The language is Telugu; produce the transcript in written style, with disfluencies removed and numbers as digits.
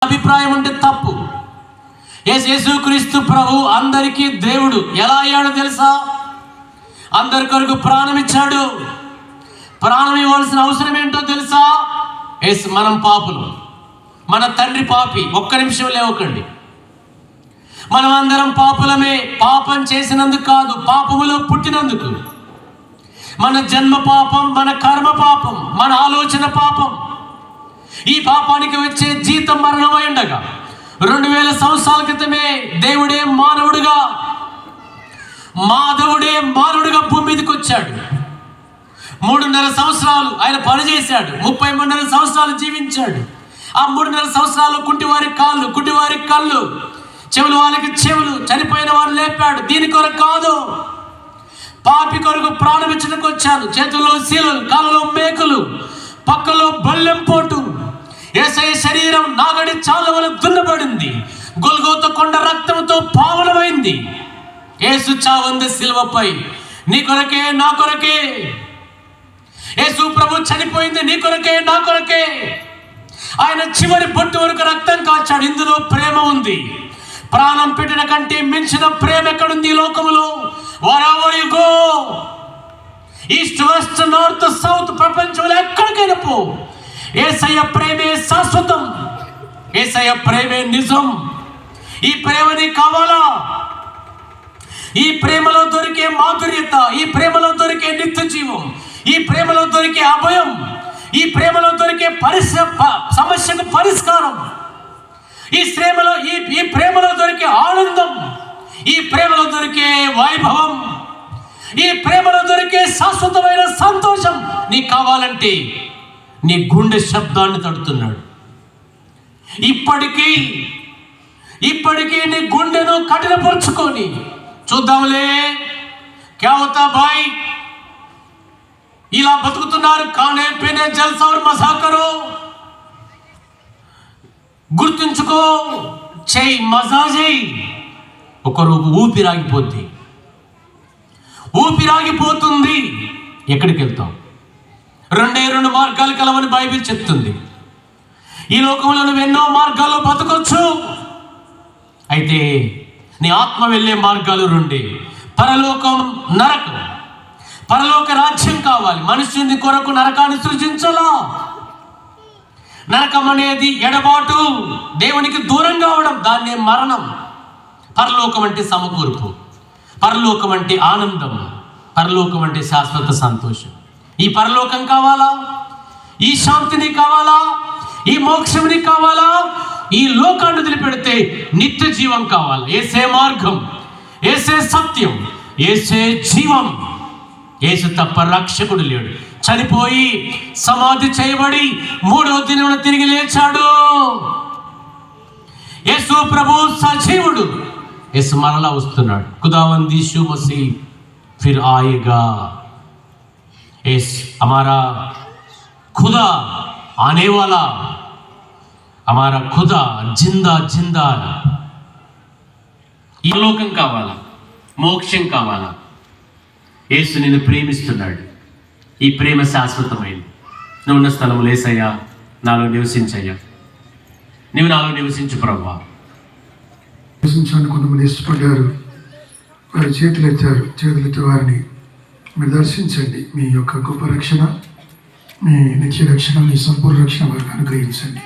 అభిప్రాయం ఉంటే తప్పు. యేసుక్రీస్తు ప్రభు అందరికీ దేవుడు. ఎలా అయ్యాడో తెలుసా? అందరి కొరకు ప్రాణం ఇచ్చాడు. ప్రాణం ఇవ్వాల్సిన అవసరం ఏంటో తెలుసా? మనం పాపులు, మన తండ్రి పాపి. ఒక్క నిమిషం లేవకండి. మనం అందరం పాపులమే. పాపం చేసినందుకు కాదు, పాపములో పుట్టినందుకు. మన జన్మ పాపం, మన కర్మ పాపం, మన ఆలోచన పాపం. ఈ పాపానికి వచ్చే జీతం మరణమై ఉండగా 2000 సంవత్సరాల క్రితమే దేవుడే మానవుడిగా భూమి మీదకి వచ్చాడు. 3.5 సంవత్సరాలు ఆయన పనిచేశాడు. 33.5 సంవత్సరాలు జీవించాడు. ఆ 3.5 సంవత్సరాలు కుంటివారి కాళ్ళు, కుంటివారి కళ్ళు, చెవులు వాళ్ళకి చెవులు, చనిపోయిన వారు లేపాడు. దీని కొరకు కాదు, పాపి కొరకు ప్రాణం ఇచ్చడానికి వచ్చాను. చేతుల్లో శీలలు, కాళ్ళలో మేకులు, పక్కలో బల్లెం పోటు. యేసయ్య శరీరం నాగడి చాల వల్ల దున్నబడింది. గొల్గోతా కొండ రక్తంతో పావనమైంది. యేసు చావుంది సిలువపై, నీ కొరకే, నా కొరకే. యేసు ప్రభు చనిపోయింది నీ కొరకే, నా కొరకే. ఆయన చివరి బొట్టు వరకు రక్తం కాచాడు. ఇందులో ప్రేమ ఉంది. ప్రాణం పెట్టిన కంటే మించిన ప్రేమ ఎక్కడుంది ఈ లోకములో? wherever you go, east west north south, ప్రపంచంలో ఎక్కడికైనా పో, యేసయ్య ప్రేమే శాశ్వతం. యేసయ్య ప్రేమే నిజం. ఈ ప్రేమ నీకు కావాలా? ఈ ప్రేమలో దొరికే మాధుర్యత, ఈ ప్రేమలో దొరికే నిత్య జీవం, ఈ ప్రేమలో దొరికే అభయం, ఈ ప్రేమలో దొరికే సమస్యకు పరిష్కారం, ఈ ప్రేమలో దొరికే ఆనందం, ఈ ప్రేమలో దొరికే వైభవం, ఈ ప్రేమలో దొరికే శాశ్వతమైన సంతోషం నీకు కావాలంటే నీ గుండె శబ్దాన్ని తడుతున్నాడు. ఇప్పటికీ నీ గుండెను కఠినపరుచుకొని చూద్దాంలే, క్యా హోతా భాయ్, ఇలా బతుకుతున్నారు, కానే పీనే జల్సా और మజా కరో, గుర్తుంచుకో, చేయి, మజా చేయి. ఒకరు ఊపిరాగిపోతుంది. ఎక్కడికి వెళ్తాం? 2 మార్గాలు కలవని బైబిల్ చెప్తుంది. ఈ లోకంలో నువ్వు ఎన్నో మార్గాల్లో బతకొచ్చు. అయితే నీ ఆత్మ వెళ్ళే మార్గాలు 2. పరలోకం, నరకం. పరలోక రాజ్యం కావాలి. మనుషుని కొరకు నరకాన్ని సృజించాలా? నరకం అనేది ఎడబాటు, దేవునికి దూరం కావడం, దాన్నే మరణం. పరలోకం అంటే సమకూర్పు, పరలోకం అంటే ఆనందం, పరలోకం అంటే శాశ్వత సంతోషం. ఈ పరలోకం కావాలా? ఈ శాంతిని కావాలా? ఈ మోక్షంని కావాలా? ఈ లోకాన్ని వదిలిపెడితే నిత్య జీవం కావాలి. యేసే మార్గం, యేసే సత్యం, యేసే జీవం. యేసు తప్ప రక్షకుడు లేడు. చనిపోయి సమాధి చేయబడి 3వ దినమున తిరిగి లేచాడు. యేసు ప్రభు సజీవుడు. యేసు మరలా వస్తున్నాడు. खुदावंद यीशु मसीह फिर आएगा. हमारा खुदा आने वाला, हमारा खुदा जिंदा. ఈ లోకం కావాలా? మోక్షం కావాలా? యేసు నిన్ను ప్రేమిస్తున్నాడు. ఈ ప్రేమ శాశ్వతమైంది. నువ్వు ఉన్న స్థలంలో యేసయ్యా నాలో నివసించయ్యా, నువ్వు నాలో నివసించు ప్రభువా. నివసించాలని కొంతమంది ఇష్టపడ్డారు, వారి చేతులు ఎత్తారు. చేతులెత్తి వారిని మీరు దర్శించండి. మీ యొక్క గొప్ప రక్షణ, మీ నిత్య రక్షణ, మీ సంపూర్ణ రక్షణ వారికి అనుగ్రహించండి.